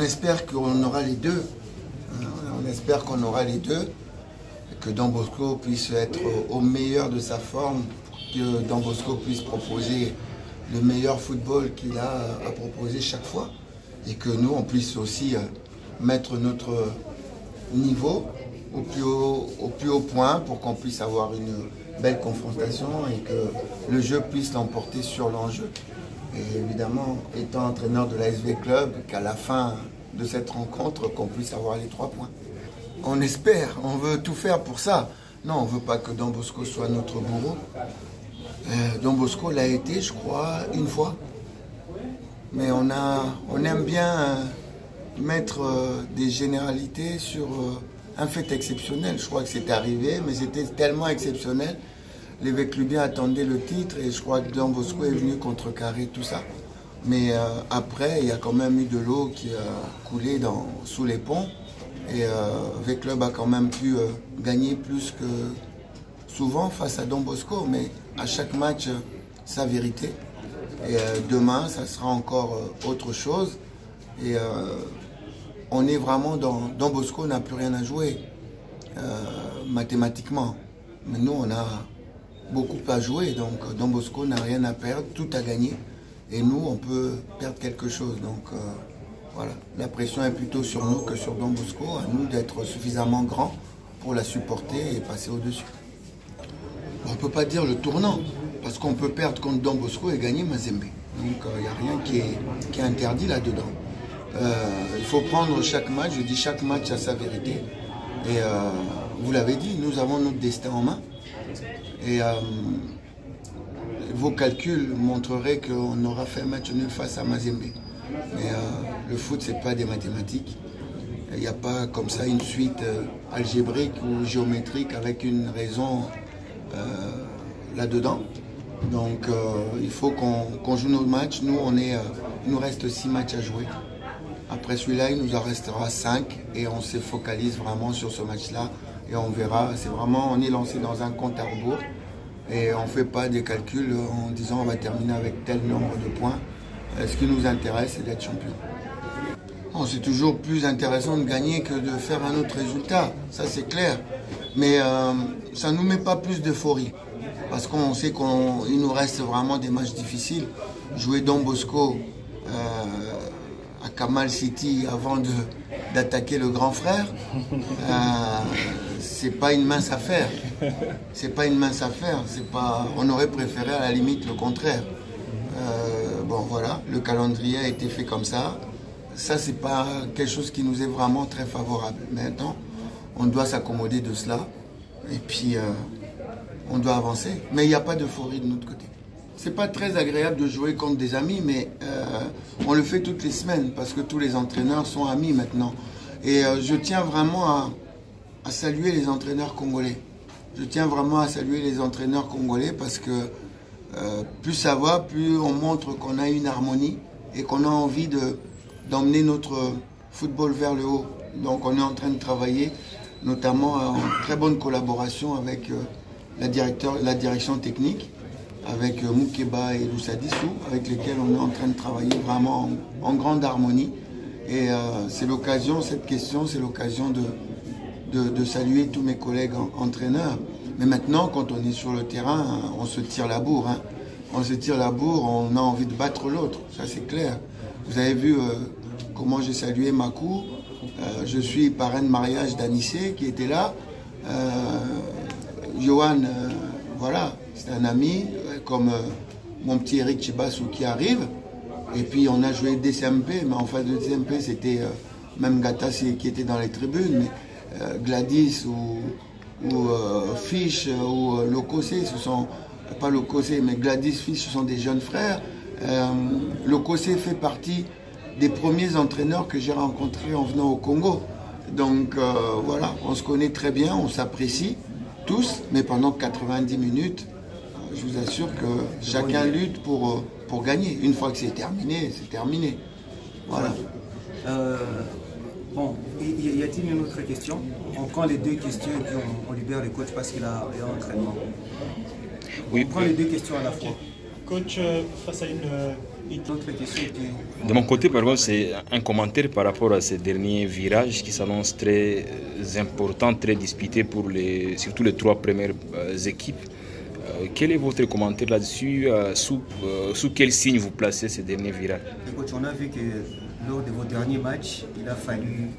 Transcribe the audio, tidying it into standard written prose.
espère qu'on aura les deux. On espère qu'on aura les deux. Que Don Bosco puisse être au meilleur de sa forme, que Don Bosco puisse proposer le meilleur football qu'il a à proposer chaque fois. Et que nous, on puisse aussi mettre notre niveau au plus haut point pour qu'on puisse avoir une belle confrontation et que le jeu puisse l'emporter sur l'enjeu. Et évidemment, étant entraîneur de l'ASV Club, qu'à la fin de cette rencontre, qu'on puisse avoir les 3 points. On espère, on veut tout faire pour ça. Non, on ne veut pas que Don Bosco soit notre bourreau. Don Bosco l'a été, je crois, une fois. Mais on aime bien mettre des généralités sur un fait exceptionnel. Je crois que c'était arrivé, mais c'était tellement exceptionnel. Les Véclubiens attendaient le titre et je crois que Don Bosco est venu contrecarrer tout ça. Mais après, il y a quand même eu de l'eau qui a coulé sous les ponts. Et V-Club a quand même pu gagner plus que souvent face à Don Bosco. Mais à chaque match, sa vérité. Et demain, ça sera encore autre chose. Et on est vraiment dans... Don Bosco n'a plus rien à jouer, mathématiquement. Mais nous, on a beaucoup à jouer. Donc Don Bosco n'a rien à perdre, tout à gagner. Et nous, on peut perdre quelque chose. Donc voilà, la pression est plutôt sur nous que sur Don Bosco. À nous d'être suffisamment grands pour la supporter et passer au-dessus. On ne peut pas dire le tournant, parce qu'on peut perdre contre Don Bosco et gagner Mazembe. Donc il n'y a rien qui est interdit là-dedans. Il faut prendre chaque match, je dis chaque match a sa vérité. Et vous l'avez dit, nous avons notre destin en main. Et vos calculs montreraient qu'on aura fait un match nul face à Mazembe. Mais le foot, ce n'est pas des mathématiques. Il n'y a pas comme ça une suite algébrique ou géométrique avec une raison là-dedans. Donc il faut qu'on joue nos matchs. Nous, il nous reste 6 matchs à jouer. Après celui-là, il nous en restera 5 et on se focalise vraiment sur ce match-là. Et on verra, c'est vraiment, on est lancé dans un compte à rebours. Et on ne fait pas des calculs en disant on va terminer avec tel nombre de points. Ce qui nous intéresse, c'est d'être champion. C'est toujours plus intéressant de gagner que de faire un autre résultat, ça c'est clair. Mais ça ne nous met pas plus d'euphorie. Parce qu'on sait qu'il nous reste vraiment des matchs difficiles. Jouer Don Bosco à Kamal City avant d'attaquer le grand frère, c'est pas une mince affaire. C'est pas une mince affaire. On aurait préféré à la limite le contraire. Bon voilà, le calendrier a été fait comme ça. Ça, c'est pas quelque chose qui nous est vraiment très favorable. Maintenant, on doit s'accommoder de cela. Et puis, on doit avancer. Mais il n'y a pas d'euphorie de notre côté. C'est pas très agréable de jouer contre des amis, mais on le fait toutes les semaines parce que tous les entraîneurs sont amis maintenant. Et je tiens vraiment à saluer les entraîneurs congolais. Je tiens vraiment à saluer les entraîneurs congolais parce que plus ça va, plus on montre qu'on a une harmonie et qu'on a envie d'emmener notre football vers le haut. Donc on est en train de travailler, notamment en très bonne collaboration avec la direction technique, avec Moukeba et Loussadissou, avec lesquels on est en train de travailler vraiment en grande harmonie. Et c'est l'occasion, cette question, c'est l'occasion de saluer tous mes collègues entraîneurs. Mais maintenant, quand on est sur le terrain, on se tire la bourre. Hein. On se tire la bourre, on a envie de battre l'autre, ça c'est clair. Vous avez vu comment j'ai salué Makou. Je suis parrain de mariage d'Anissé qui était là. Johan, voilà, c'est un ami, comme mon petit Eric Chibassou qui arrive. Et puis on a joué DCMP, mais en face de DCMP, c'était même Gata qui était dans les tribunes. Mais Gladys ou Fish ou Lokosé, ce sont, pas Lokosé, mais Gladys, Fish, ce sont des jeunes frères. Lokosé fait partie des premiers entraîneurs que j'ai rencontrés en venant au Congo. Donc voilà, on se connaît très bien, on s'apprécie tous, mais pendant 90 minutes, je vous assure que chacun lutte pour gagner. Une fois que c'est terminé, c'est terminé. Voilà. Bon, y a-t-il une autre question? On prend les 2 questions et puis on libère le coach parce qu'il a un entraînement. Oui, on prend les 2 questions à la fois. Coach, face à une Une autre question de mon côté, par contre, c'est un commentaire par rapport à ces derniers virages qui s'annoncent très importants, très disputés pour surtout les 3 premières équipes. Quel est votre commentaire là-dessus? Sous quel signe vous placez ces derniers virages? Écoute, on a vu que lors de vos derniers matchs, il a fallu